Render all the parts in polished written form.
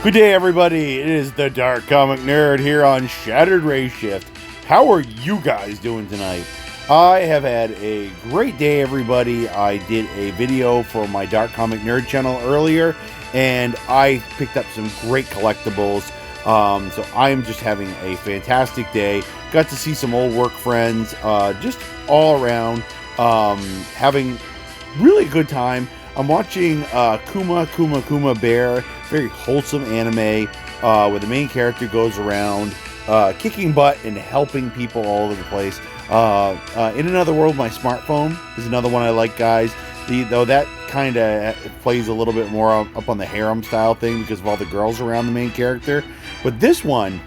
Good day, everybody. It is the Dark Comic Nerd here on Shattered Ray Shift. How are you guys doing tonight? I have had a great day, everybody. I did a video for my Dark Comic Nerd channel earlier, and I picked up some great collectibles. So I'm just having a fantastic day. Got to see some old work friends, just all around, having really good time. I'm watching Kuma Bear, very wholesome anime, where the main character goes around kicking butt and helping people all over the place. In Another World, my smartphone is another one I like, guys. Though that kind of plays a little bit more up on the harem style thing because of all the girls around the main character. But this one,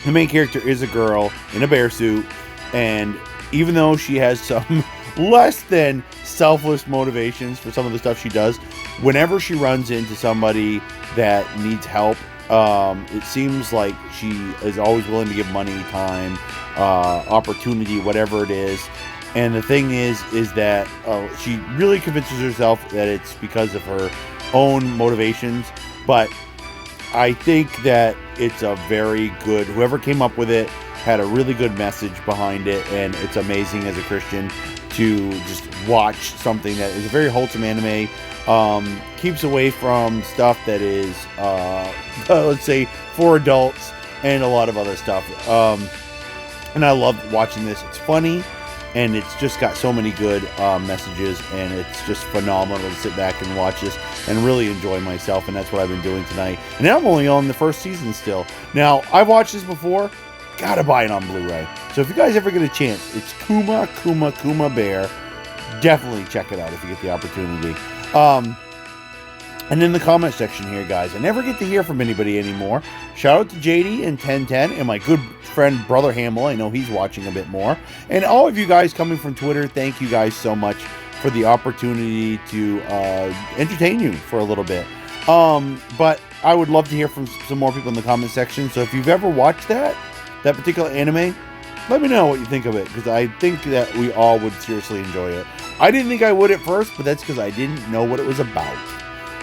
the main character is a girl in a bear suit, and even though she has some less than selfless motivations for some of the stuff she does, whenever she runs into somebody that needs help, it seems like she is always willing to give money, time, opportunity, whatever it is. And the thing is that she really convinces herself that it's because of her own motivations. But I think that it's a very good, whoever came up with it had a really good message behind it, and it's amazing as a Christian to just watch something that is a very wholesome anime, keeps away from stuff that is, let's say, for adults and a lot of other stuff. And I love watching this. It's funny, and it's just got so many good messages, and it's just phenomenal to sit back and watch this and really enjoy myself, and that's what I've been doing tonight. And I'm only on the first season still. Now, I've watched this before. Gotta buy it on Blu-ray. So if you guys ever get a chance, it's Kuma Bear. Definitely check it out if you get the opportunity. And in the comment section here, guys, I never get to hear from anybody anymore. Shout out to JD and 1010 and my good friend Brother Hamill. I know he's watching a bit more. And all of you guys coming from Twitter, thank you guys so much for the opportunity to entertain you for a little bit. But I would love to hear from some more people in the comment section. So if you've ever watched that particular anime, let me know what you think of it, because I think that we all would seriously enjoy it. I didn't think I would at first, but that's because I didn't know what it was about.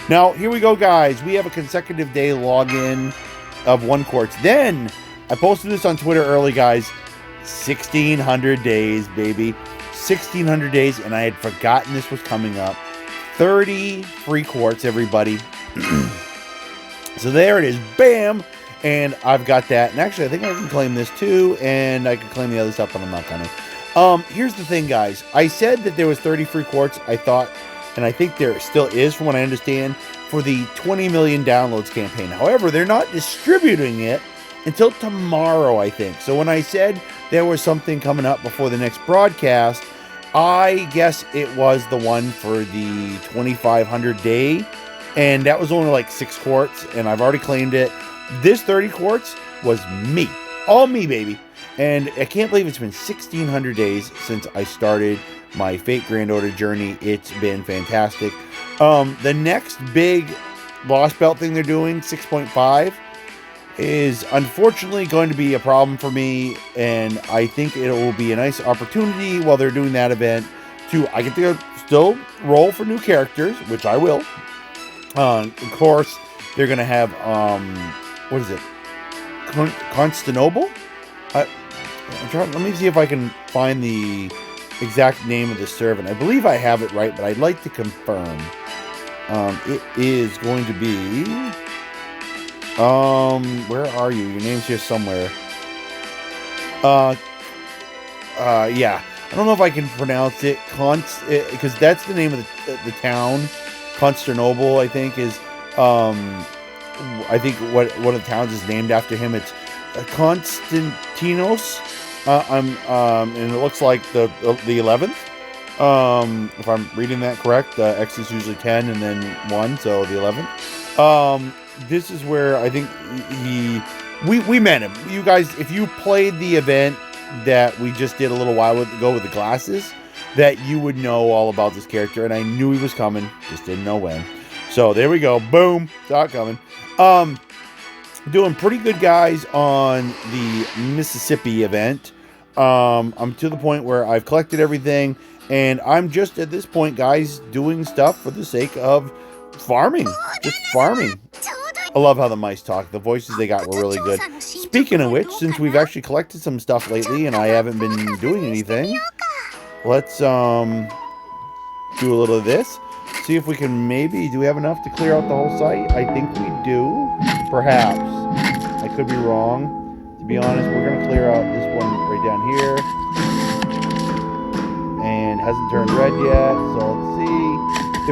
Now, here we go, guys. We have a consecutive day login of 1 quartz. Then, I posted this on Twitter early, guys. 1,600 days, baby. 1,600 days, and I had forgotten this was coming up. 30 free quartz, everybody. So there it is. Bam! And I've got that. And actually, I think I can claim this too. And I can claim the other stuff, but I'm not going to. Here's the thing, guys. I said that there was 30 free quartz. I thought, and I think there still is, from what I understand, for the 20 million downloads campaign. However, they're not distributing it until tomorrow, I think. So when I said there was something coming up before the next broadcast, I guess it was the one for the 2,500 day. And that was only like 6 quartz. And I've already claimed it. This 30 quartz was me. All me, baby. And I can't believe it's been 1,600 days since I started my Fate Grand Order journey. It's been fantastic. The next big Lost Belt thing they're doing, 6.5, is unfortunately going to be a problem for me. And I think it will be a nice opportunity while they're doing that event I get to still roll for new characters, which I will. Of course, they're going to have... what is it? Constantinople? Let me see if I can find the exact name of the servant. I believe I have it right, but I'd like to confirm. It is going to be... where are you? Your name's here somewhere. Yeah. I don't know if I can pronounce it. Because that's the name of the town. Constantinople, I think, is... I think what one of the towns is named after him. It's Constantinos. And it looks like the 11th. If I'm reading that correct, X is usually 10 and then 1, so the 11th. This is where I think we met him. You guys, if you played the event that we just did a little while ago with the glasses, that you would know all about this character. And I knew he was coming, just didn't know when. So there we go. Boom. Saw it coming. Doing pretty good, guys, on the Mississippi event. I'm to the point where I've collected everything, and I'm just at this point, guys, doing stuff for the sake of farming. Just farming. I love how the mice talk. The voices they got were really good. Speaking of which, since we've actually collected some stuff lately and I haven't been doing anything, let's do a little of this. See if we can maybe, do we have enough to clear out the whole site? I think we do. Perhaps. I could be wrong. To be honest, we're going to clear out this one right down here. And hasn't turned red yet, so let's see.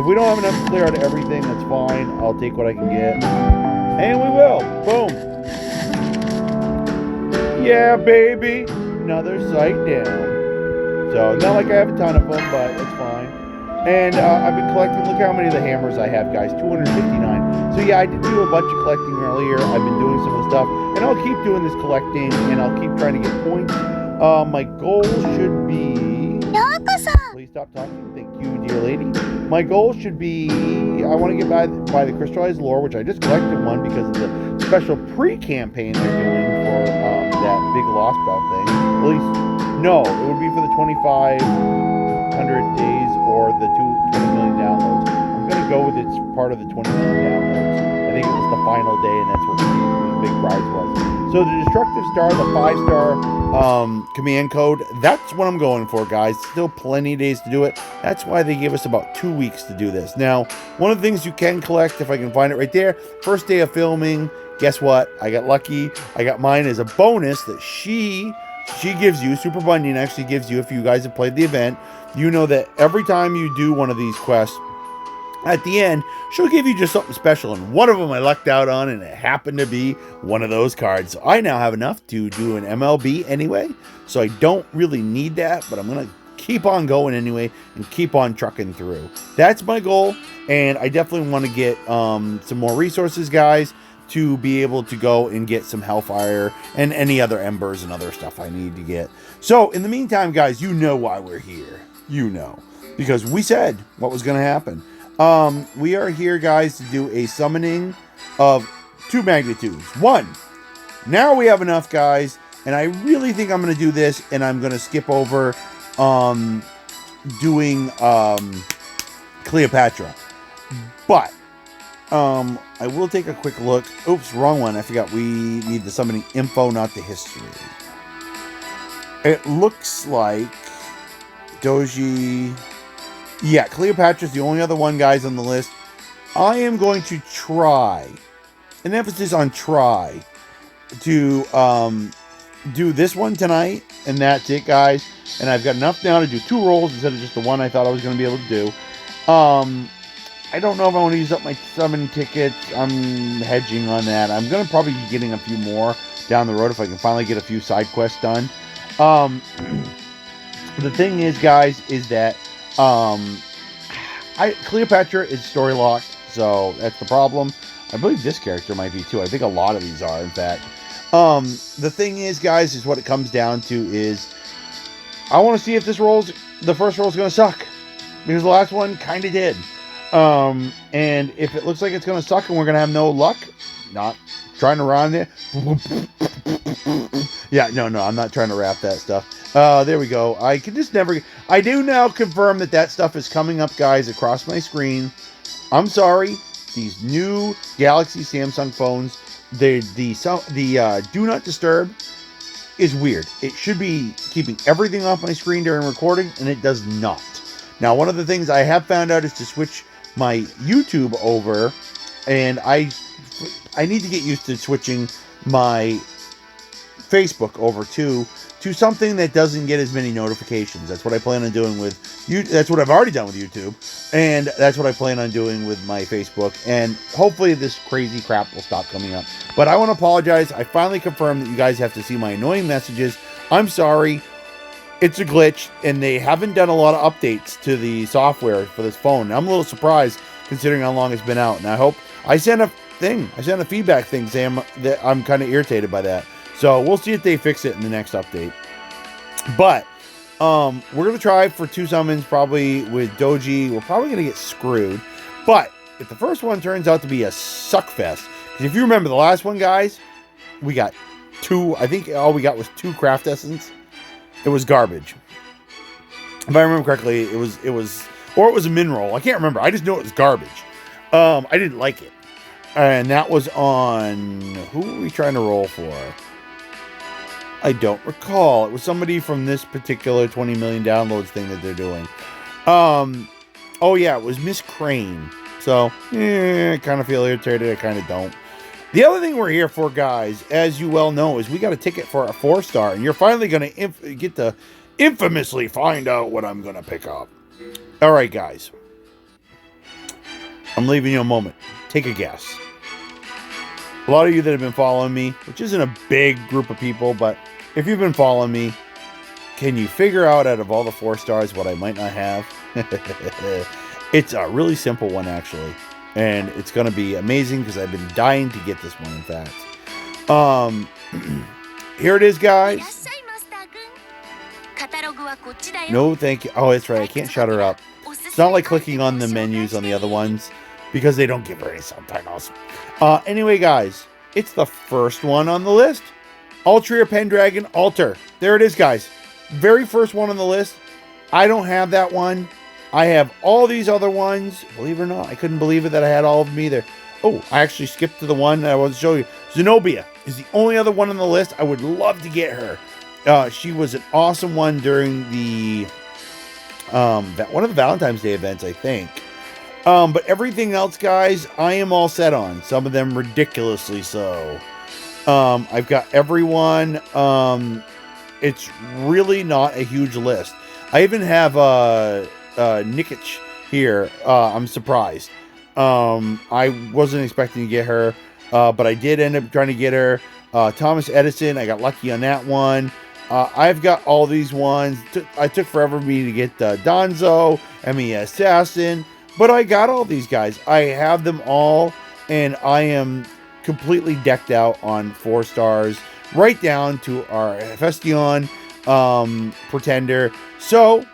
If we don't have enough to clear out everything, that's fine. I'll take what I can get. And we will. Boom. Yeah, baby. Another site down. So, not like I have a ton of them, but it's fine. And I've been collecting, look how many of the hammers I have, guys, 259. So yeah, I did do a bunch of collecting earlier. I've been doing some of the stuff, and I'll keep doing this collecting, and I'll keep trying to get points. My goal should be... Please stop talking. Thank you, dear lady. My goal should be, I want to get by the crystallized lore, which I just collected one because of the special pre-campaign they're doing for that big lost belt thing. At least, no, it would be for the 2,500 days or the 20 million downloads. I'm going to go with it's part of the 20 million downloads. I think it was the final day, and that's what the big prize was. So the Destructive Star, the 5-star command code, that's what I'm going for, guys. Still plenty of days to do it. That's why they give us about 2 weeks to do this. Now, one of the things you can collect, if I can find it right there, first day of filming, guess what? I got lucky. I got mine as a bonus that she gives you. Super Bunyan actually gives you, if you guys have played the event, you know that every time you do one of these quests, at the end, she'll give you just something special, and one of them I lucked out on, and it happened to be one of those cards. So I now have enough to do an MLB anyway, so I don't really need that, but I'm going to keep on going anyway and keep on trucking through. That's my goal, and I definitely want to get some more resources, guys, to be able to go and get some Hellfire and any other embers and other stuff I need to get. So, in the meantime, guys, you know why we're here. You know. Because we said what was going to happen. We are here, guys, to do a summoning of 2 magnitudes. 1, now we have enough, guys, and I really think I'm going to do this, and I'm going to skip over doing Cleopatra. But I will take a quick look. Oops, wrong one. I forgot we need the summoning info, not the history. It looks like Doji... Yeah, Cleopatra's the only other one, guys, on the list. I am going to try, an emphasis on try, to do this one tonight, and that's it, guys. And I've got enough now to do 2 rolls instead of just the one I thought I was going to be able to do. I don't know if I want to use up my summon tickets. I'm hedging on that. I'm going to probably be getting a few more down the road if I can finally get a few side quests done. The thing is, guys, is that Cleopatra is story locked, so that's the problem. I believe this character might be too. I think a lot of these are, in fact. The thing is, guys, is what it comes down to is I want to see if the first roll is going to suck, because the last one kind of did. And if it looks like it's going to suck and we're going to have no luck, not trying to rhyme there. Yeah, no, I'm not trying to rap that stuff. There we go. I can just never... I do now confirm that stuff is coming up, guys, across my screen. I'm sorry. These new Galaxy Samsung phones, the Do Not Disturb is weird. It should be keeping everything off my screen during recording, and it does not. Now, one of the things I have found out is to switch my YouTube over, and I need to get used to switching my Facebook over to something that doesn't get as many notifications. That's what I plan on doing with you. That's what I've already done with YouTube, and that's what I plan on doing with my Facebook. And hopefully this crazy crap will stop coming up. But I want to apologize. I finally confirmed that you guys have to see my annoying messages. I'm sorry. It's a glitch, and they haven't done a lot of updates to the software for this phone. I'm a little surprised considering how long it's been out. And I sent a feedback thing saying that I'm kind of irritated by that. So we'll see if they fix it in the next update. But we're going to try for 2 summons, probably with Doji. We're probably going to get screwed. But if the first one turns out to be a suckfest, because if you remember the last one, guys, we got 2. I think all we got was 2 craft essence. It was garbage. If I remember correctly, it was a min roll. I can't remember. I just know it was garbage. I didn't like it. And that was on... Who were we trying to roll for? I don't recall. It was somebody from this particular 20 million downloads thing that they're doing. Oh, yeah, it was Miss Crane. So, I kind of feel irritated. I kind of don't. The other thing we're here for, guys, as you well know, is we got a ticket for a 4-star. And you're finally going to get to infamously find out what I'm going to pick up. All right, guys. I'm leaving you a moment. Take a guess. A lot of you that have been following me, which isn't a big group of people, but if you've been following me, can you figure out of all the 4-stars what I might not have? It's a really simple one, actually. And it's going to be amazing because I've been dying to get this one, in fact. Here it is, guys. No, thank you. Oh, that's right. I can't shut her up. It's not like clicking on the menus on the other ones because they don't give her any subtitles. Anyway, guys, it's the first one on the list. Altria Pendragon Altar. There it is, guys. Very first one on the list. I don't have that one. I have all these other ones. Believe it or not, I couldn't believe it that I had all of them either. Oh, I actually skipped to the one that I wanted to show you. Zenobia is the only other one on the list. I would love to get her. She was an awesome one during the one of the Valentine's Day events, I think. But everything else, guys, I am all set on. Some of them ridiculously so. I've got everyone. It's really not a huge list. I even have Nikic here. I'm surprised. I wasn't expecting to get her, but I did end up trying to get her. Thomas Edison, I got lucky on that one. I've got all these ones. I took forever for me to get Donzo, Emmy Assassin, but I got all these guys. I have them all, and I am completely decked out on 4-stars, right down to our Hephaestion Pretender. So,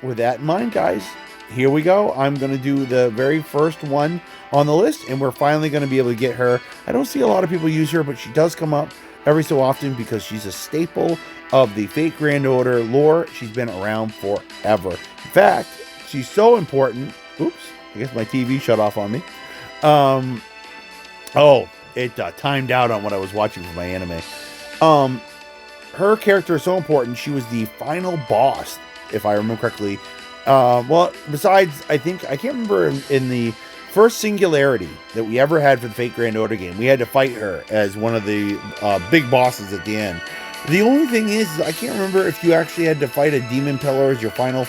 with that in mind, guys, here we go. I'm going to do the very first one on the list, and we're finally going to be able to get her. I don't see a lot of people use her, but she does come up every so often because she's a staple of the Fate Grand Order lore. She's been around forever. In fact, she's so important. Oops, I guess my TV shut off on me. It timed out on what I was watching for my anime. Her character is so important. She was the final boss, if I remember correctly. Well, besides, I can't remember in the first Singularity that we ever had for the Fate Grand Order game. We had to fight her as one of the big bosses at the end. The only thing is, I can't remember if you actually had to fight a Demon Pillar as your final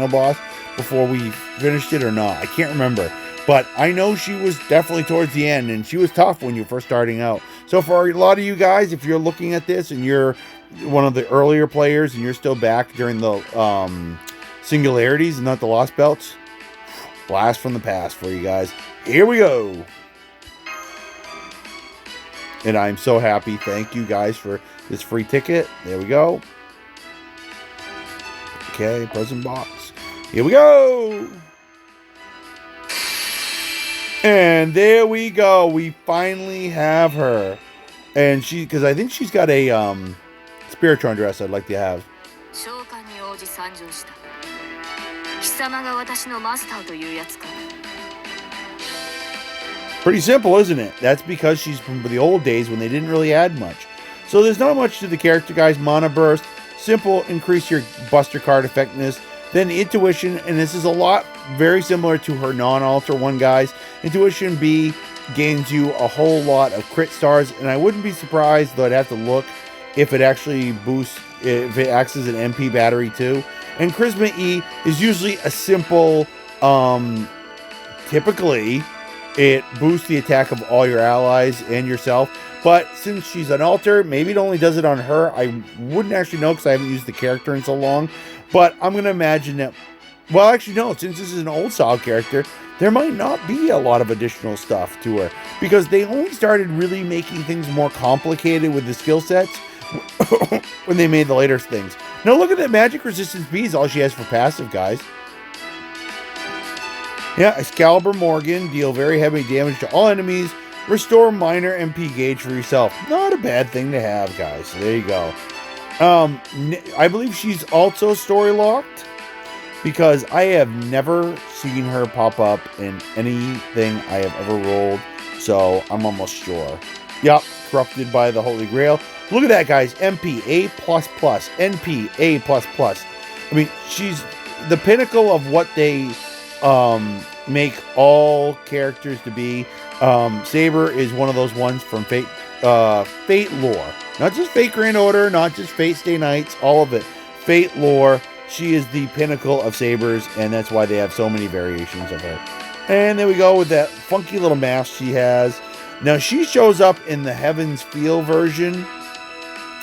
boss before we finished it or not. I can't remember. But I know she was definitely towards the end, and she was tough when you were first starting out. So for a lot of you guys, if you're looking at this and you're one of the earlier players and you're still back during the Singularities and not the Lost Belts, blast from the past for you guys. Here we go. And I'm so happy. Thank you guys for this free ticket. There we go. Okay, present box. Here we go. And there we go. We finally have her. And because I think she's got a Spiritron dress I'd like to have. Pretty simple, isn't it? That's because she's from the old days when they didn't really add much. So there's not much to the character, guys. Mana Burst, simple, increase your Buster card effectiveness. Then Intuition, and this is a lot very similar to her non-alter one, guys. Intuition B gains you a whole lot of crit stars, and I wouldn't be surprised, though I'd have to look, if it actually boosts, if it acts as an MP battery too. And Charisma E is usually a simple, typically, it boosts the attack of all your allies and yourself. But since she's an alter, maybe it only does it on her. I wouldn't actually know because I haven't used the character in so long. But I'm going to imagine that, well, actually, no, since this is an old style character, there might not be a lot of additional stuff to her. Because they only started really making things more complicated with the skill sets when they made the later things. Now look at that magic resistance B is all she has for passive, guys. Yeah, Excalibur Morgan, deal very heavy damage to all enemies. Restore minor MP gauge for yourself. Not a bad thing to have, guys. So there you go. I believe she's also story locked because I have never seen her pop up in anything I have ever rolled. So I'm almost sure. Yep, corrupted by the Holy Grail. Look at that, guys. MP A++, NP A++. I mean, she's the pinnacle of what they make all characters to be. Saber is one of those ones from Fate lore. Not just Fate Grand Order, not just Fate Stay Nights, all of it. Fate lore. She is the pinnacle of sabers, and that's why they have so many variations of her. And there we go with that funky little mask she has. Now, she shows up in the Heaven's Feel version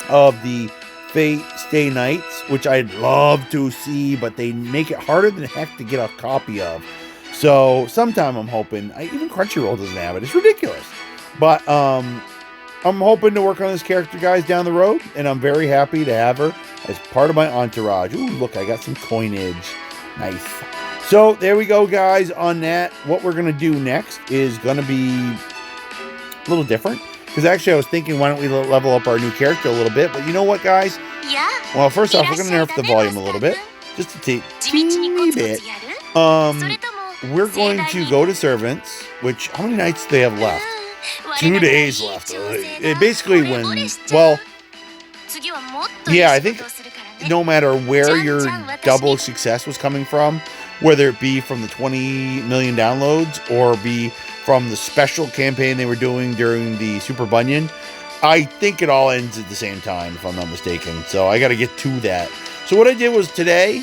of the Fate Stay Nights, which I'd love to see, but they make it harder than heck to get a copy of. So, sometime I'm hoping, even Crunchyroll doesn't have it. It's ridiculous. But, I'm hoping to work on this character, guys, down the road, and I'm very happy to have her as part of my entourage. Ooh, look, I got some coinage. Nice. So, there we go, guys, on that. What we're going to do next is going to be a little different. Because actually, I was thinking, why don't we level up our new character a little bit? But you know what, guys? Yeah. Well, first off, we're going to nerf the volume a little bit. Just a teeny bit. We're going to go to servants, which, how many nights do they have left? 2 days left. It basically well, yeah, I think no matter where your double success was coming from, whether it be from the 20 million downloads or be from the special campaign they were doing during the Super Bunyan, I think it all ends at the same time, if I'm not mistaken. So I got to get to that. So what I did was today,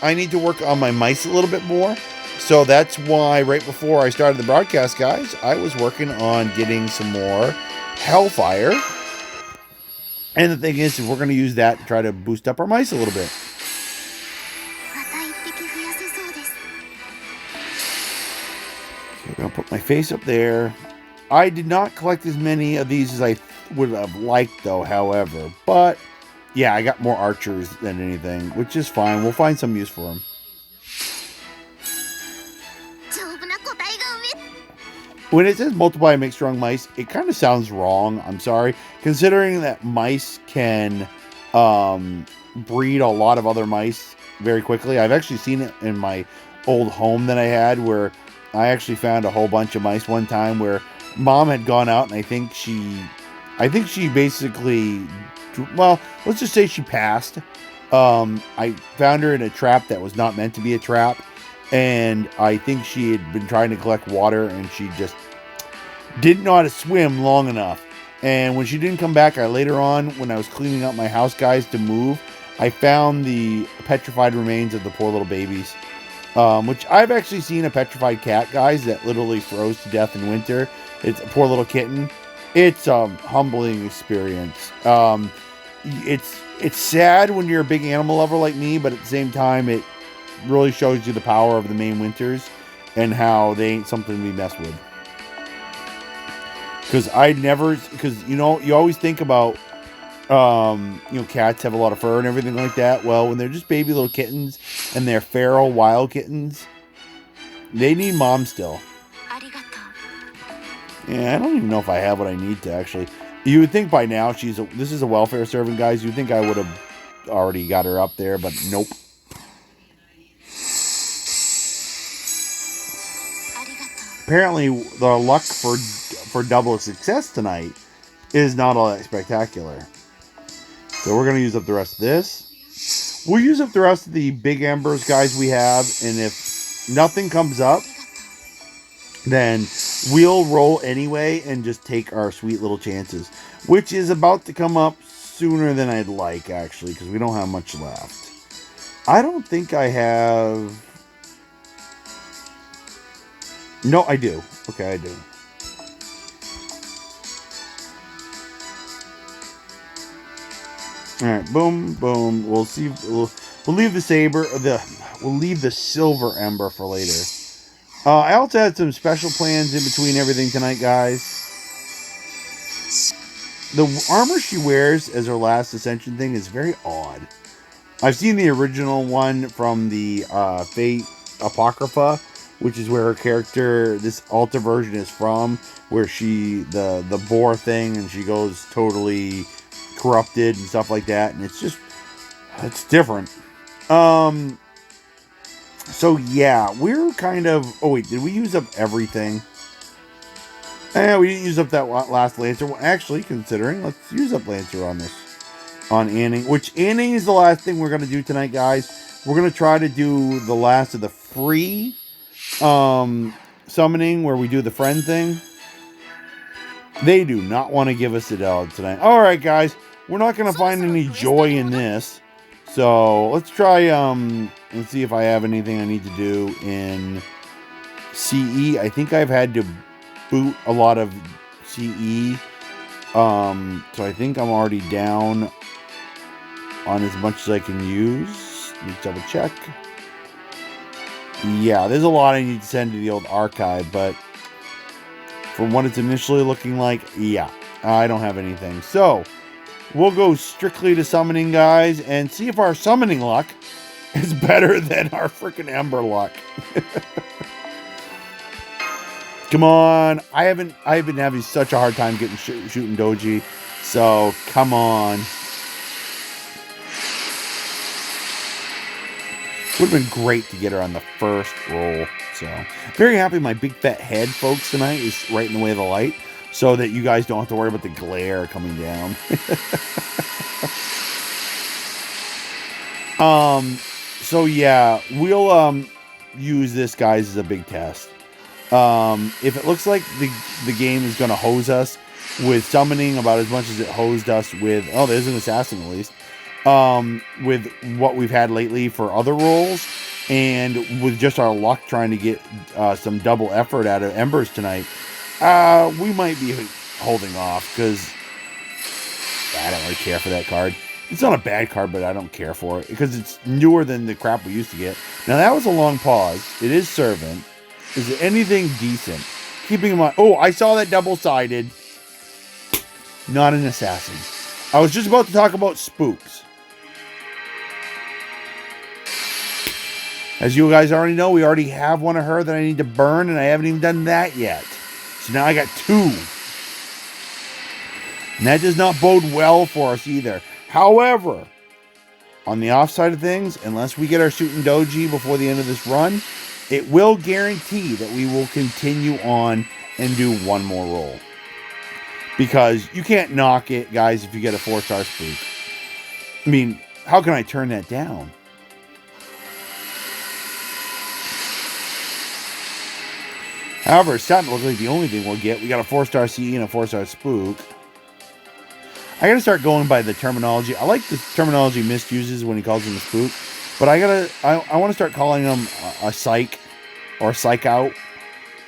I need to work on my mice a little bit more. So that's why right before I started the broadcast, guys, I was working on getting some more Hellfire. And the thing is, we're going to use that to try to boost up our mice a little bit. So I'm going to put my face up there. I did not collect as many of these as I would have liked, though, however. But, yeah, I got more archers than anything, which is fine. We'll find some use for them. When it says multiply and make strong mice, it kind of sounds wrong. I'm sorry. Considering that mice can breed a lot of other mice very quickly. I've actually seen it in my old home that I had, where I actually found a whole bunch of mice one time where Mom had gone out, and I think she basically, well, let's just say she passed. I found her in a trap that was not meant to be a trap. And I think she had been trying to collect water, and she just didn't know how to swim long enough. And when she didn't come back, later on, when I was cleaning up my house, guys, to move, I found the petrified remains of the poor little babies. Which I've actually seen a petrified cat, guys, that literally froze to death in winter. It's a poor little kitten. It's a humbling experience. It's sad when you're a big animal lover like me, but at the same time, it really shows you the power of the Maine winters and how they ain't something to be messed with. Because you always think about, cats have a lot of fur and everything like that. Well, when they're just baby little kittens and they're feral wild kittens, they need mom still. Yeah, I don't even know if I have what I need to actually. You would think by now this is a welfare servant, guys. You'd think I would have already got her up there, but nope. Apparently, the luck for double success tonight is not all that spectacular. So we're going to use up the rest of this. We'll use up the rest of the big embers, guys, we have. And if nothing comes up, then we'll roll anyway and just take our sweet little chances. Which is about to come up sooner than I'd like, actually, because we don't have much left. I don't think I have... No, I do. Okay, I do. All right, boom, boom. We'll see. We'll leave the saber. We'll leave the silver ember for later. I also had some special plans in between everything tonight, guys. The armor she wears as her last ascension thing is very odd. I've seen the original one from the Fate Apocrypha, which is where her character, this altar version, is from, where the boar thing, and she goes totally corrupted and stuff like that, and it's different. So yeah, we're kind of, oh wait, did we use up everything? We didn't use up that last Lancer. Well, actually, considering, let's use up Lancer on this. On Anning. Which Anning is the last thing we're going to do tonight, guys. We're going to try to do the last of the free summoning where we do the friend thing. They do not want to give us it out tonight. Alright, guys. We're not going to find any joy in this. So, let's try, let's see if I have anything I need to do in CE. I think I've had to boot a lot of CE. So I think I'm already down on as much as I can use. Let me double check. Yeah, there's a lot I need to send to the old archive, but from what it's initially looking like, yeah, I don't have anything. So, we'll go strictly to summoning, guys, and see if our summoning luck is better than our freaking Ember luck. Come on. I've been having such a hard time getting Shuten Doji, so come on. Would have been great to get her on the first roll. So, very happy my big fat head, folks, tonight is right in the way of the light, so that you guys don't have to worry about the glare coming down. So yeah, we'll use this, guys, as a big test. If it looks like the game is going to hose us with summoning about as much as it hosed us with, oh, there's an assassin at least, with what we've had lately for other roles, and with just our luck trying to get some double effort out of Embers tonight, we might be holding off, because I don't really care for that card. It's not a bad card, but I don't care for it, because it's newer than the crap we used to get. Now, that was a long pause. It is Servant. Is it anything decent? Keeping in mind, oh, I saw that double-sided. Not an assassin. I was just about to talk about spooks. As you guys already know, we already have one of her that I need to burn, and I haven't even done that yet. So now I got two. And that does not bode well for us either. However, on the offside of things, unless we get our Shuten Doji before the end of this run, it will guarantee that we will continue on and do one more roll. Because you can't knock it, guys, if you get a 4-star spook. I mean, how can I turn that down? However, it's starting to look like the only thing we'll get. We got a 4-star CE and a 4-star spook. I gotta start going by the terminology. I like the terminology Mist uses when he calls him a spook. But I want to start calling them a psych, or a psych out,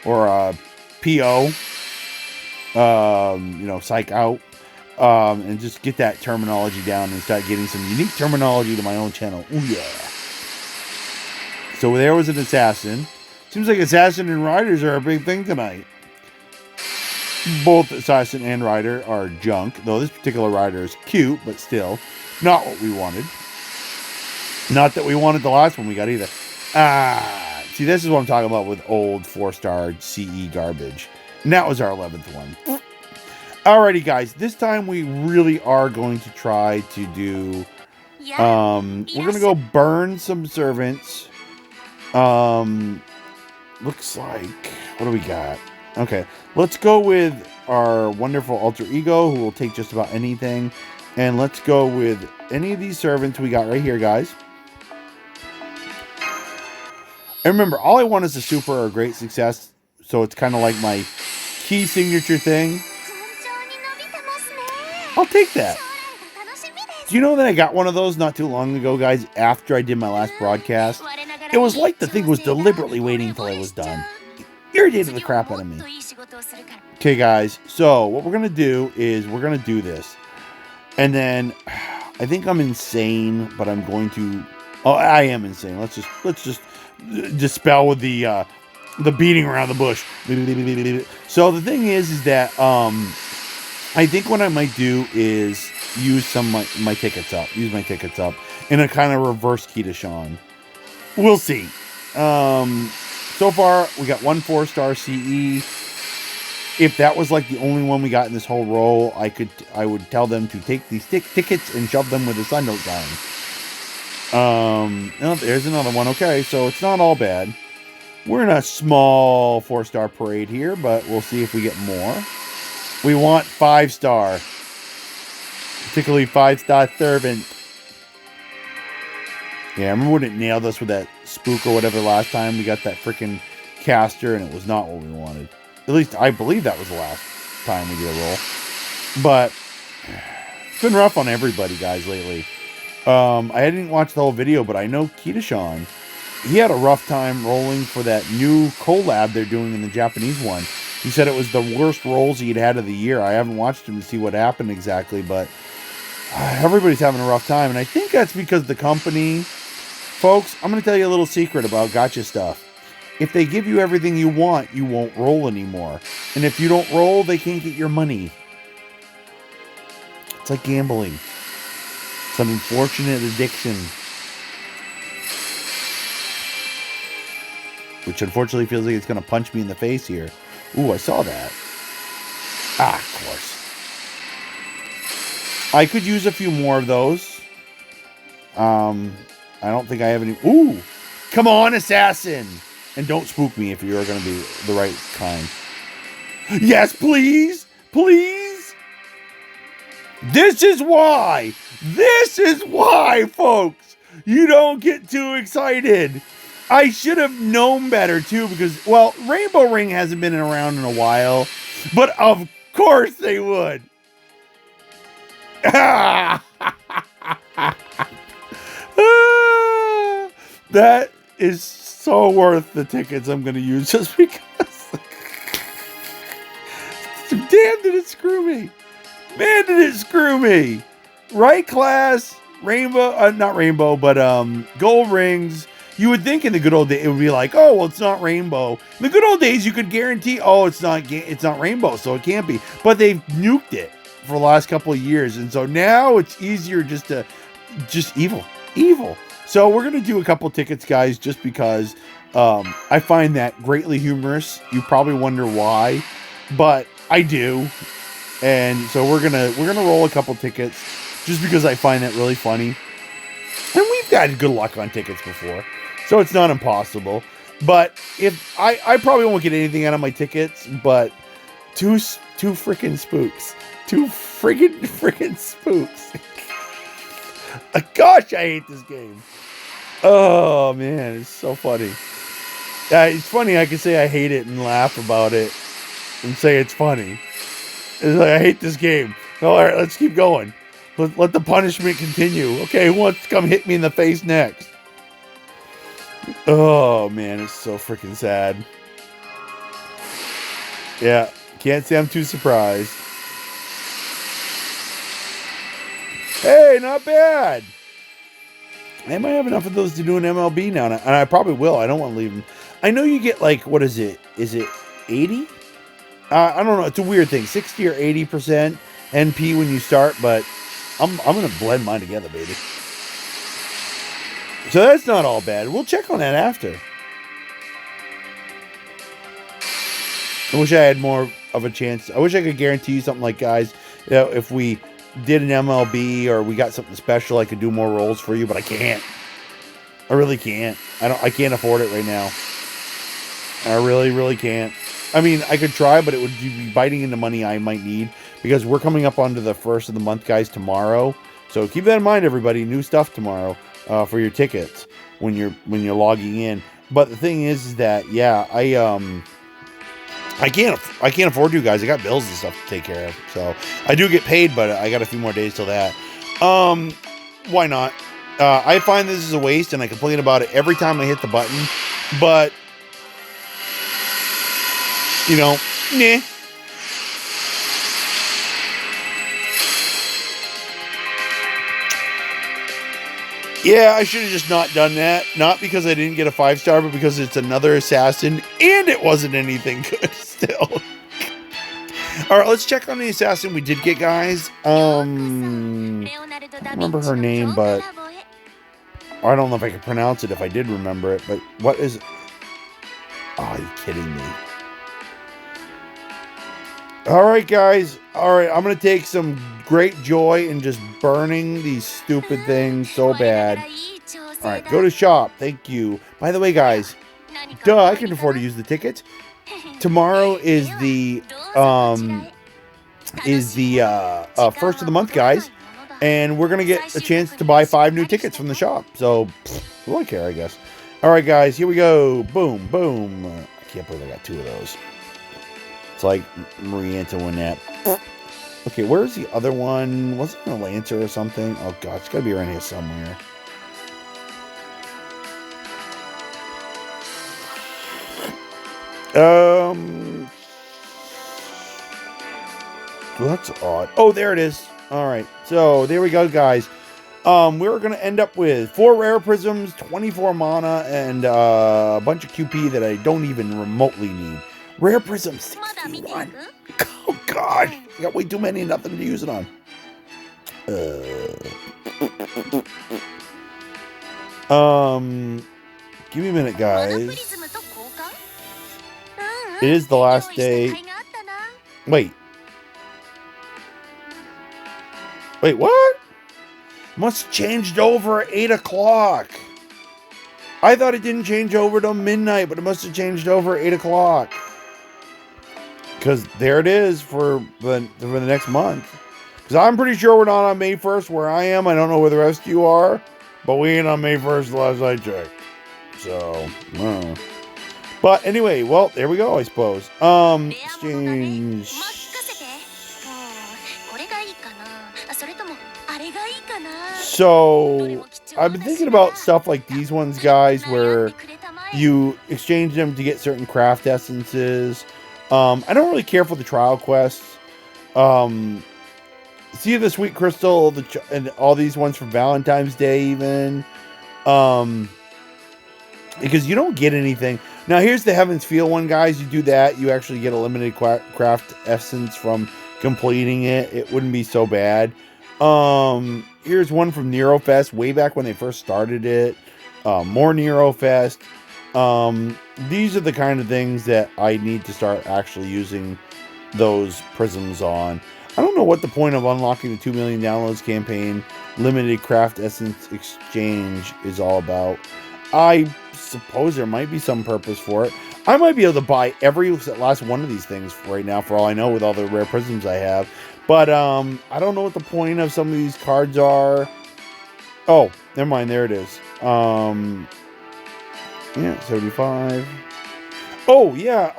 or a PO, psych out, and just get that terminology down and start getting some unique terminology to my own channel. Ooh, yeah. So there was an assassin. Seems like assassin and riders are a big thing tonight. Both assassin and rider are junk, though this particular rider is cute, but still not what we wanted. Not that we wanted the last one we got either. See, this is what I'm talking about with old 4-star CE garbage. And that was our 11th one. Alrighty, guys. This time we really are going to try to do... we're going to go burn some servants. Looks like... What do we got? Okay. Let's go with our wonderful alter ego, who will take just about anything. And let's go with any of these servants we got right here, guys. And remember, all I want is a super or a great success, so it's kind of like my key signature thing. I'll take that. Do you know that I got one of those not too long ago, guys, after I did my last broadcast? It was like the thing was deliberately waiting until I was done. It irritated the crap out of me. Okay, guys, so what we're going to do is we're going to do this. And then, I think I'm insane, but I'm going to... Oh, I am insane. Let's just dispel with the beating around the bush. So the thing is that I think what I might do is use some of my tickets up. Use my tickets up in a kind of reverse key to Sean. We'll see. So far we got one 4-star CE. If that was like the only one we got in this whole roll, I would tell them to take these tickets and shove them with the Sun Note down. Oh, there's another one. Okay, so it's not all bad. We're in a small 4-star parade here, but we'll see if we get more. We want 5-star. Particularly 5-star servant. Yeah, I remember when it nailed us with that spook or whatever last time. We got that freaking caster and it was not what we wanted. At least I believe that was the last time we did a roll. But it's been rough on everybody, guys, lately. I didn't watch the whole video, but I know Kitashan, he had a rough time rolling for that new collab they're doing in the Japanese one. He said it was the worst rolls he'd had of the year. I haven't watched him to see what happened exactly, but everybody's having a rough time. And I think that's because the company, folks, I'm going to tell you a little secret about gacha stuff. If they give you everything you want, you won't roll anymore. And if you don't roll, they can't get your money. It's like gambling. It's an unfortunate addiction. Which unfortunately feels like it's going to punch me in the face here. Ooh, I saw that. Ah, of course. I could use a few more of those. I don't think I have any. Ooh! Come on, assassin! And don't spook me if you're going to be the right kind. Yes, please! Please! This is why! This is why, folks! You don't get too excited. I should have known better, too, because, well, Rainbow Ring hasn't been around in a while. But of course they would. That is so worth the tickets I'm going to use just because. Damn, did it screw me. Man, did it screw me. Right class, rainbow, not rainbow, but gold rings. You would think in the good old days, it would be like, oh, well, it's not rainbow. In the good old days, you could guarantee, oh, it's not rainbow, so it can't be. But they've nuked it for the last couple of years. And so now it's easier just evil. So we're going to do a couple tickets, guys, just because I find that greatly humorous. You probably wonder why, but I do. And so we're going to roll a couple tickets just because I find that really funny. And we've had good luck on tickets before, so it's not impossible. But if I probably won't get anything out of my tickets, but two freaking spooks. Two friggin' spooks. Gosh, I hate this game. Oh, man, it's so funny. It's funny, I can say I hate it and laugh about it and say it's funny. It's like, I hate this game. All right, let's keep going. Let the punishment continue. Okay, who wants to come hit me in the face next? Oh, man, it's so freaking sad. Yeah, can't say I'm too surprised. Hey, not bad. I might have enough of those to do an MLB now, and I probably will. I don't want to leave them. I know you get, like, what is it? Is it 80? I don't know. It's a weird thing. 60 or 80% NP when you start, but I'm going to blend mine together, baby. So that's not all bad. We'll check on that after. I wish I had more of a chance. I wish I could guarantee you something like, guys, you know, if we did an MLB or we got something special, I could do more rolls for you, but I can't. I really can't. I can't afford it right now. I really can't. I mean, I could try, but it would be biting into money I might need because we're coming up onto the first of the month, guys, tomorrow. So keep that in mind, everybody. New stuff tomorrow for your tickets when you're logging in. But the thing is that, yeah, I can't afford you guys. I got bills and stuff to take care of. So I do get paid, but I got a few more days till that. Why not? I find this is a waste, and I complain about it every time I hit the button. But you know, nah. Yeah, I should have just not done that. Not because I didn't get a 5-star, but because it's another assassin, and it wasn't anything good still. All right, let's check on the assassin we did get, guys. I don't remember her name, but I don't know if I can pronounce it if I did remember it, but what is it? Oh, are you kidding me? All right, guys. All right, I'm going to take some great joy in just burning these stupid things so bad. All right, go to shop. Thank you. By the way, guys, Duh, I can afford to use the tickets. Tomorrow is the first of the month, guys, and we're gonna get a chance to buy 5 new tickets from the shop. So, who do I care, I guess. All right, guys, here we go. Boom, boom. I can't believe I got 2 of those. It's like Marie Antoinette that. Okay, where's the other one? Wasn't it a Lancer or something? Oh god, it's gotta be around here somewhere. Well, that's odd. Oh, there it is. All right, so there we go, guys. We're gonna end up with 4 rare prisms, 24 mana, and a bunch of QP that I don't even remotely need. Rare prisms, 61. Oh gosh, I got way too many, nothing to use it on. Give me a minute, guys. It is the last day. Wait, what? Must have changed over at 8 o'clock. I thought it didn't change over till midnight, but it must have changed over at 8 o'clock. Because there it is for the next month. Because I'm pretty sure we're not on May 1st where I am. I don't know where the rest of you are. But we ain't on May 1st last I checked. So, no. But anyway, well, there we go, I suppose. Exchange. So, I've been thinking about stuff like these ones, guys, where you exchange them to get certain craft essences. I don't really care for the trial quests. See the Sweet Crystal, and all these ones for Valentine's Day, even. Because you don't get anything. Now, here's the Heaven's Feel one, guys. You do that, you actually get a limited craft essence from completing it. It wouldn't be so bad. Here's one from Neurofest, way back when they first started it. More Neurofest. These are the kind of things that I need to start actually using those prisms on. I don't know what the point of unlocking the 2 million downloads campaign limited craft essence exchange is all about. I suppose there might be some purpose for it. I might be able to buy every last one of these things right now, for all I know, with all the rare prisms I have. But I don't know what the point of some of these cards are. Oh, never mind. There it is. Yeah, 75. Oh, yeah.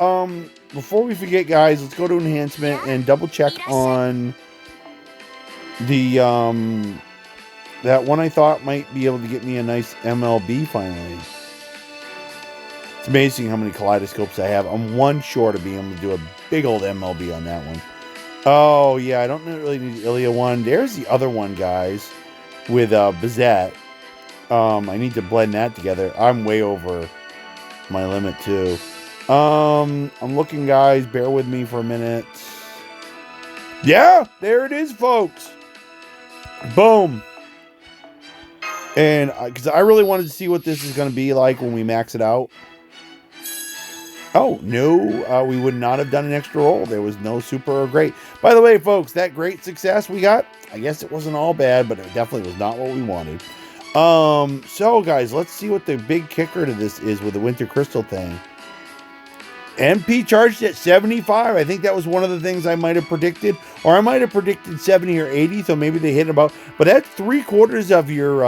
Before we forget, guys, let's go to enhancement and double check on the that one I thought might be able to get me a nice MLB finally. It's amazing how many kaleidoscopes I have. I'm one short of being able to do a big old MLB on that one. Oh, yeah, I don't really need the Ilya one. There's the other one, guys, with Bizette. I need to blend that together. I'm way over my limit, too. I'm looking, guys. Bear with me for a minute. Yeah, there it is, folks. Boom. And because I really wanted to see what this is going to be like when we max it out. Oh, no, we would not have done an extra roll. There was no super or great. By the way, folks, that great success we got, I guess it wasn't all bad, but it definitely was not what we wanted. So, guys, let's see what the big kicker to this is with the Winter Crystal thing. MP charged at 75. I think that was one of the things I might have predicted. Or I might have predicted 70 or 80, so maybe they hit about... But that's 3/4 of your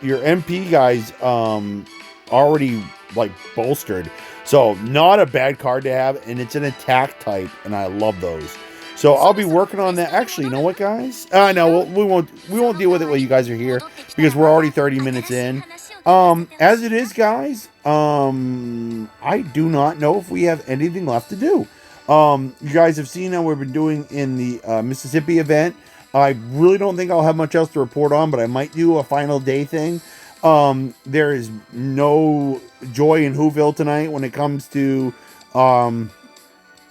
MP, guys, already, like, bolstered. So, not a bad card to have, and it's an attack type, and I love those. So, I'll be working on that. Actually, you know what, guys? No, we won't deal with it while you guys are here, because we're already 30 minutes in. As it is, guys, I do not know if we have anything left to do. You guys have seen how we've been doing in the Mississippi event. I really don't think I'll have much else to report on, but I might do a final day thing. There is no joy in Whoville tonight when it comes to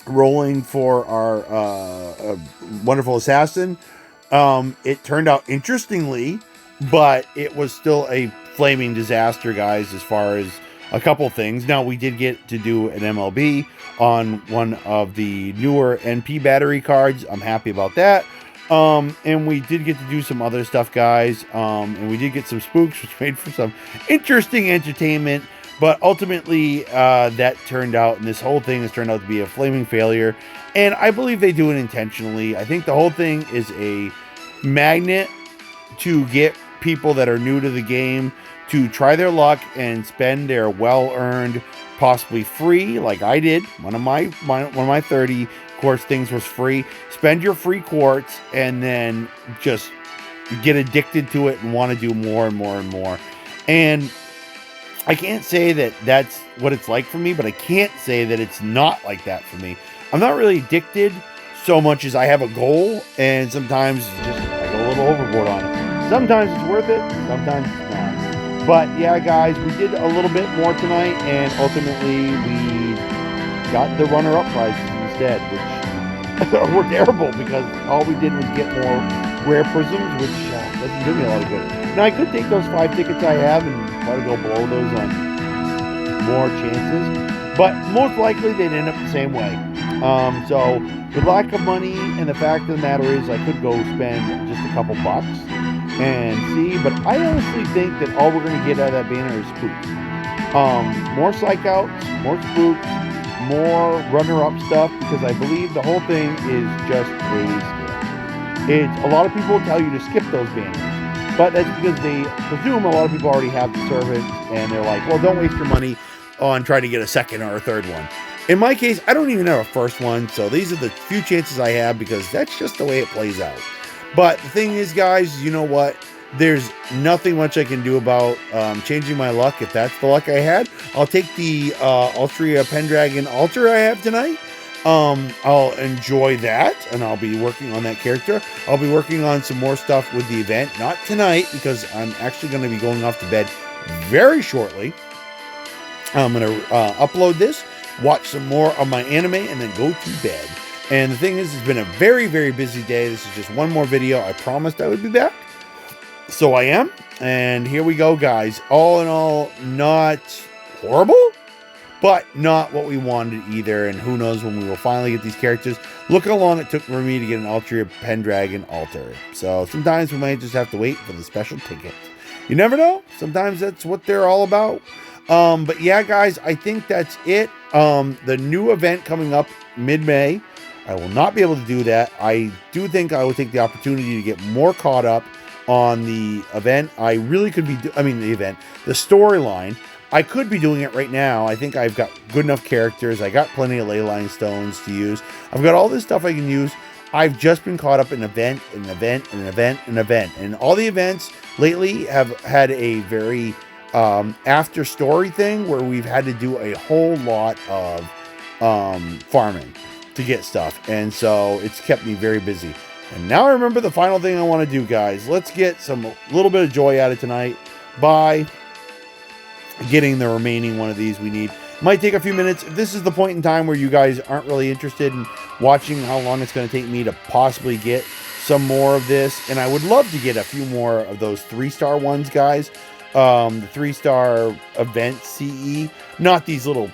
rolling for our wonderful assassin. It turned out interestingly, but it was still a flaming disaster, guys, as far as a couple things. Now, we did get to do an MLB on one of the newer NP battery cards. I'm happy about that. And we did get to do some other stuff, guys. And we did get some spooks, which made for some interesting entertainment. But ultimately, that turned out, and this whole thing has turned out to be a flaming failure. And I believe they do it intentionally. I think the whole thing is a magnet to get people that are new to the game to try their luck and spend their well-earned, possibly free, like I did. One of my 30 quartz things was free. Spend your free quartz and then just get addicted to it and want to do more and more and more. And I can't say that that's what it's like for me, but I can't say that it's not like that for me. I'm not really addicted so much as I have a goal, and sometimes just I go a little overboard on it. Sometimes it's worth it, sometimes it's not. But yeah, guys, we did a little bit more tonight, and ultimately we got the runner-up prizes instead, which were terrible because all we did was get more rare prisms, which doesn't do me a lot of good. Now, I could take those 5 tickets I have and try to go below those on more chances, but most likely they'd end up the same way. So, with lack of money, and the fact of the matter is I could go spend just a couple bucks and see, but I honestly think that all we're going to get out of that banner is spooks. More psych outs, more spooks, more runner-up stuff, because I believe the whole thing is just a scam. A lot of people tell you to skip those banners, but that's because they presume a lot of people already have the service, and they're like, well, don't waste your money on trying to get a second or a third one. In my case, I don't even have a first one, so these are the few chances I have because that's just the way it plays out. But the thing is, guys, you know what? There's nothing much I can do about changing my luck. If that's the luck I had, I'll take the Ultria Pendragon Altar I have tonight. I'll enjoy that, and I'll be working on that character. I'll be working on some more stuff with the event. Not tonight, because I'm actually going to be going off to bed very shortly. I'm going to upload this, watch some more of my anime, and then go to bed. And the thing is, it's been a very, very busy day. This is just one more video. I promised I would be back. So I am. And here we go, guys. All in all, not horrible, but not what we wanted either. And who knows when we will finally get these characters. Look how long it took for me to get an Ultria Pendragon Altar. So sometimes we might just have to wait for the special ticket. You never know. Sometimes that's what they're all about. But yeah, guys, I think that's it. The new event coming up mid-May. I will not be able to do that. I do think I will take the opportunity to get more caught up on the event. I really could be, the storyline. I could be doing it right now. I think I've got good enough characters. I got plenty of leyline stones to use. I've got all this stuff I can use. I've just been caught up in event. And all the events lately have had a very after story thing where we've had to do a whole lot of farming to get stuff, and so it's kept me very busy. And now I remember the final thing I want to do, guys. Let's get some little bit of joy out of tonight by getting the remaining one of these we need. Might take a few minutes. If this is the point in time where you guys aren't really interested in watching how long it's going to take me to possibly get some more of this, and I would love to get a few more of those 3-star ones, guys. The 3-star event CE, not these little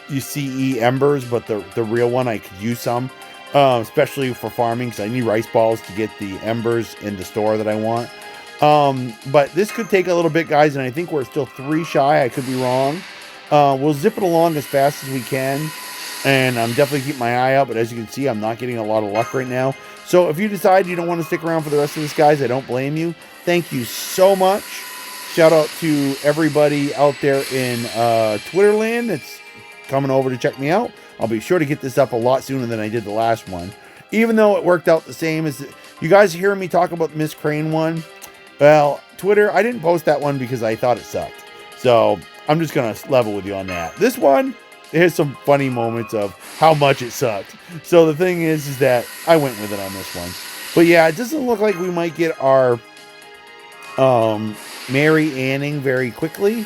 CE embers, but the real one. I could use some, especially for farming, because I need rice balls to get the embers in the store that I want. But this could take a little bit, guys, and I think we're still 3 shy. I could be wrong. We'll zip it along as fast as we can, and I'm definitely keeping my eye out, but as you can see, I'm not getting a lot of luck right now. So if you decide you don't want to stick around for the rest of this, guys, I don't blame you. Thank you so much. Shout out to everybody out there in Twitter land that's coming over to check me out. I'll be sure to get this up a lot sooner than I did the last one, even though it worked out the same as you guys hearing me talk about the Miss Crane one. Well, Twitter, I didn't post that one because I thought it sucked, so I'm just gonna level with you on that. This one, there's some funny moments of how much it sucked. So the thing is that I went with it on this one. But yeah, it doesn't look like we might get our Mary Anning very quickly.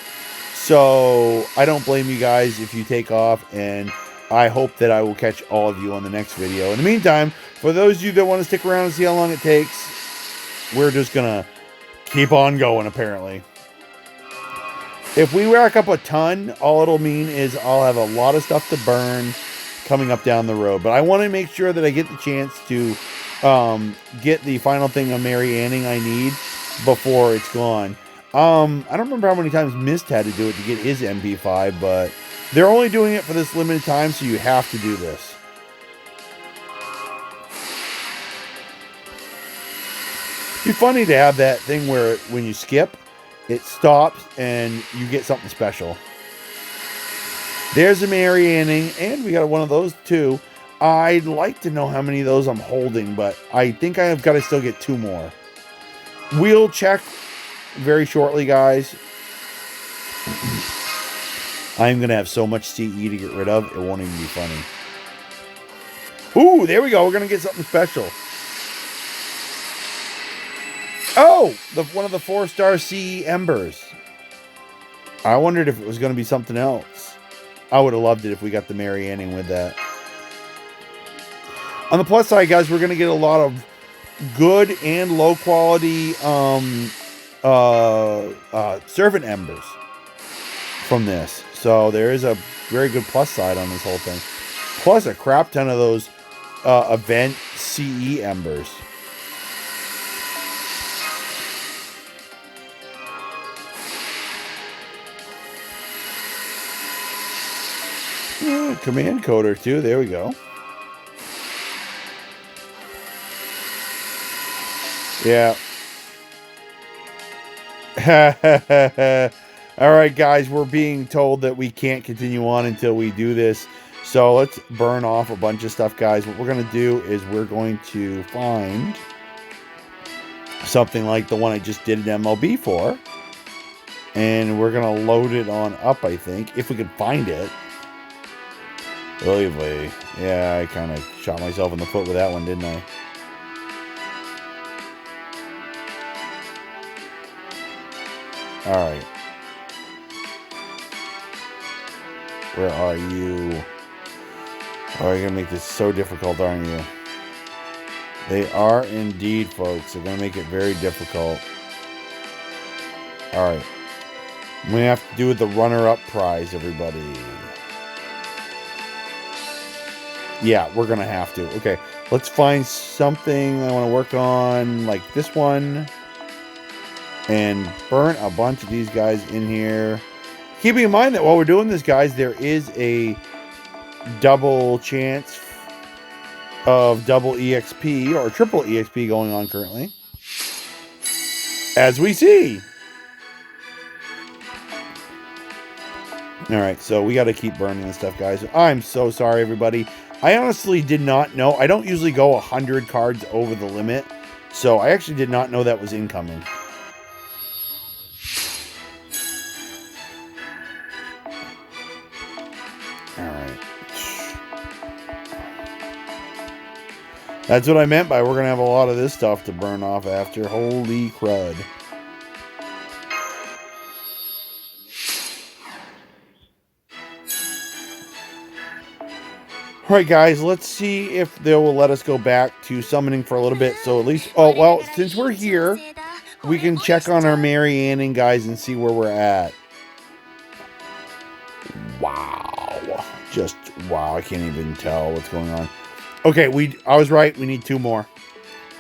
So I don't blame you guys if you take off, and I hope that I will catch all of you on the next video. In the meantime, for those of you that want to stick around and see how long it takes, we're just gonna keep on going, apparently. If we rack up a ton, all it'll mean is I'll have a lot of stuff to burn coming up down the road. But I want to make sure that I get the chance to get the final thing of Mary Anning I need before it's gone. I don't remember how many times Mist had to do it to get his MP5, but they're only doing it for this limited time, so you have to do this. It'd be funny to have that thing where when you skip, it stops and you get something special. There's a Mary Anning, and we got one of those too. I'd like to know how many of those I'm holding, but I think I've got to still get 2 more. We'll check very shortly, guys. I'm going to have so much CE to get rid of, it won't even be funny. Ooh, there we go. We're going to get something special. Oh, one of the 4-star CE Embers. I wondered if it was going to be something else. I would have loved it if we got the Mary Anning with that. On the plus side, guys, we're going to get a lot of good and low quality servant embers from this. So there is a very good plus side on this whole thing. Plus a crap ton of those event CE embers. Command coder too. There we go. Yeah. All right, guys, we're being told that we can't continue on until we do this. So let's burn off a bunch of stuff, guys. What we're going to do is we're going to find something like the one I just did an MLB for. And we're going to load it on up, I think, if we can find it. Really? Yeah, I kind of shot myself in the foot with that one, didn't I? Alright. Where are you? Oh, you're going to make this so difficult, aren't you? They are indeed, folks. They're going to make it very difficult. Alright. I'm going to have to do the runner-up prize, everybody. Yeah, we're going to have to. Okay, let's find something I want to work on, like this one. And burn a bunch of these guys in here. Keeping in mind that while we're doing this, guys, there is a double chance of double EXP or triple EXP going on currently. As we see. Alright, so we got to keep burning this stuff, guys. I'm so sorry, everybody. I honestly did not know. I don't usually go 100 cards over the limit. So I actually did not know that was incoming. That's what I meant by we're going to have a lot of this stuff to burn off after. Holy crud. Alright, guys, let's see if they will let us go back to summoning for a little bit. So at least, oh, well, since we're here, we can check on our Mary Anning, guys, and see where we're at. Wow. Just, wow, I can't even tell what's going on. Okay, I was right. We need 2 more.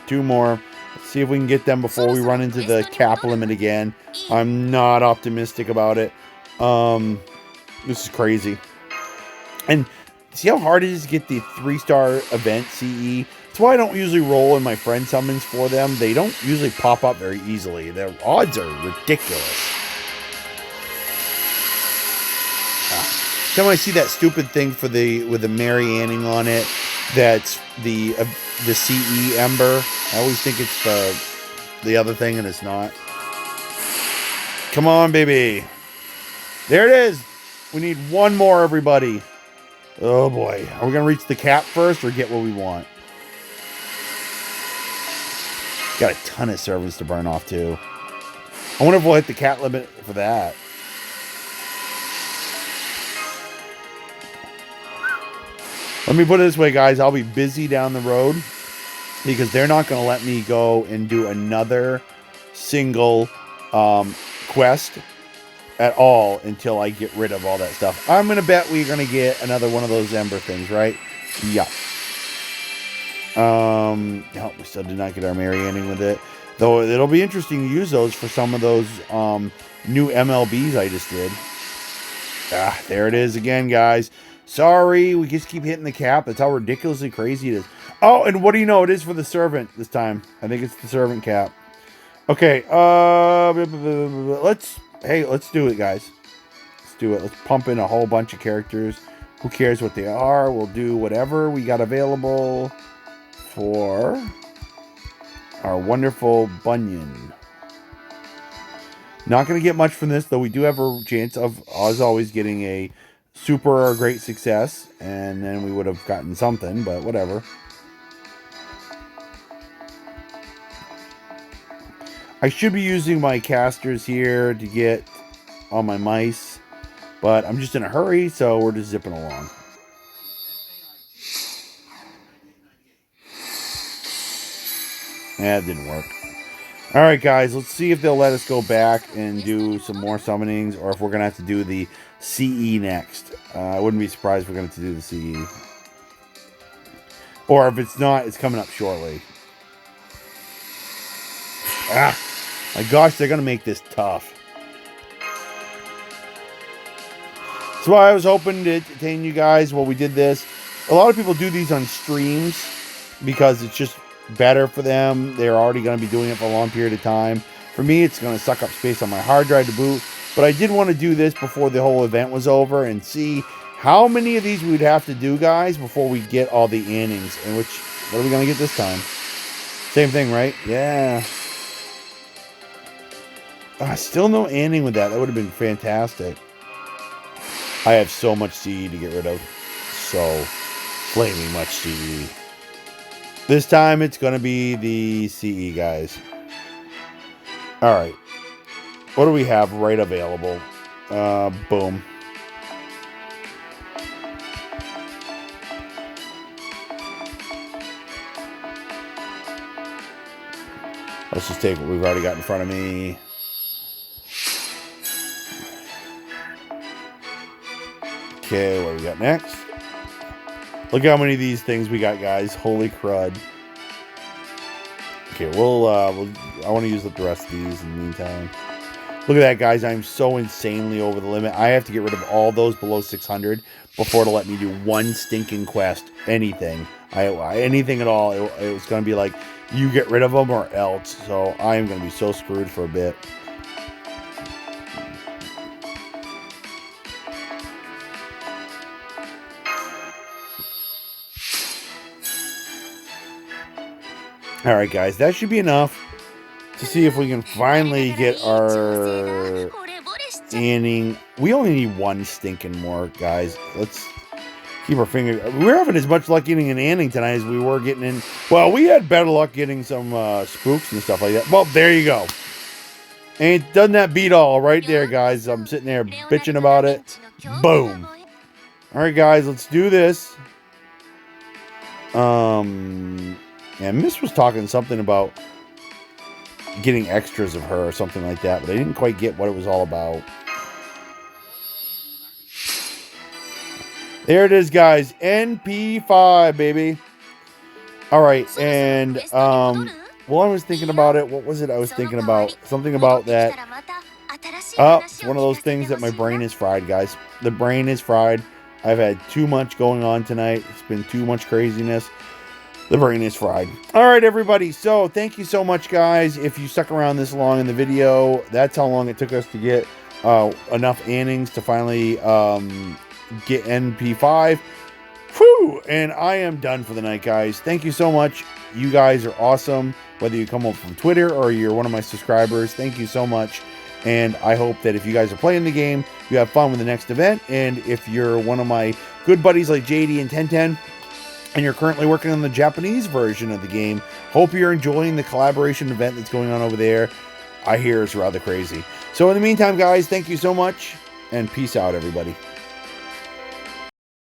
2 more. Let's see if we can get them before we run into the cap limit again. I'm not optimistic about it. This is crazy. And see how hard it is to get the 3-star event CE? That's why I don't usually roll in my friend summons for them. They don't usually pop up very easily. Their odds are ridiculous. Then when I see that stupid thing for with the Mary Anning on it, that's the CE Ember. I always think it's the other thing, and it's not. Come on, baby. There it is. We need 1 more, everybody. Oh, boy. Are we going to reach the cap first or get what we want? Got a ton of servants to burn off, too. I wonder if we'll hit the cap limit for that. Let me put it this way, guys. I'll be busy down the road because they're not going to let me go and do another single quest at all until I get rid of all that stuff. I'm going to bet we're going to get another one of those Ember things, right? Yeah. No, we still did not get our Mary Anning with it. Though it'll be interesting to use those for some of those new MLBs I just did. Ah, there it is again, guys. Sorry, we just keep hitting the cap. That's how ridiculously crazy it is. Oh, and what do you know? It is for the servant this time. I think it's the servant cap. Okay, let's do it, guys. Let's do it. Let's pump in a whole bunch of characters. Who cares what they are? We'll do whatever we got available for our wonderful Bunyan. Not going to get much from this, though we do have a chance of, as always, getting a super or great success. And then we would have gotten something, but whatever. I should be using my casters here to get all my mice. But I'm just in a hurry, so we're just zipping along. That didn't work. Alright, guys, let's see if they'll let us go back and do some more summonings, or if we're going to have to do the CE next. I wouldn't be surprised if we're going to have to do the CE. Or if it's not, it's coming up shortly. Ah, my gosh, they're going to make this tough. That's why I was hoping to entertain you guys while we did this. A lot of people do these on streams because it's just better for them. They're already going to be doing it for a long period of time. For me, it's going to suck up space on my hard drive to boot. But I did want to do this before the whole event was over and see how many of these we'd have to do, guys, before we get all the innings. And what are we going to get this time? Same thing, right? Yeah. Still no ending with that. That would have been fantastic. I have so much CE to get rid of. So flaming much CE. This time it's going to be the CE, guys. Alright. What do we have right available? Boom. Let's just take what we've already got in front of me. Okay, what do we got next? Look how many of these things we got, guys. Holy crud. Okay, I want to use up the rest of these in the meantime. Look at that, guys. I'm so insanely over the limit. I have to get rid of all those below 600 before it'll let me do one stinking quest. Anything. Anything at all. It was going to be like, you get rid of them or else. So I am going to be so screwed for a bit. Alright, guys, that should be enough to see if we can finally get our inning. We only need one stinking more, guys. Let's keep our finger. We're having as much luck getting an inning tonight as we were getting in. Well, we had better luck getting some spooks and stuff like that. Well, there you go. And doesn't that beat all right there, guys? I'm sitting there bitching about it. Boom. Alright, guys, let's do this. And Miss was talking something about getting extras of her or something like that, but I didn't quite get what it was all about. There it is, guys. NP5, baby. All right, and well, I was thinking about it. What was it I was thinking about? Something about that. Oh, it's one of those things that my brain is fried, guys. The brain is fried. I've had too much going on tonight. It's been too much craziness. The brain is fried. All right, everybody. So thank you so much, guys. If you stuck around this long in the video, that's how long it took us to get enough innings to finally get NP5. Whew! And I am done for the night, guys. Thank you so much. You guys are awesome. Whether you come up from Twitter or you're one of my subscribers, thank you so much. And I hope that if you guys are playing the game, you have fun with the next event. And if you're one of my good buddies like JD and 1010, and you're currently working on the Japanese version of the game, hope you're enjoying the collaboration event that's going on over there. I hear it's rather crazy. So in the meantime, guys, thank you so much, and peace out, everybody.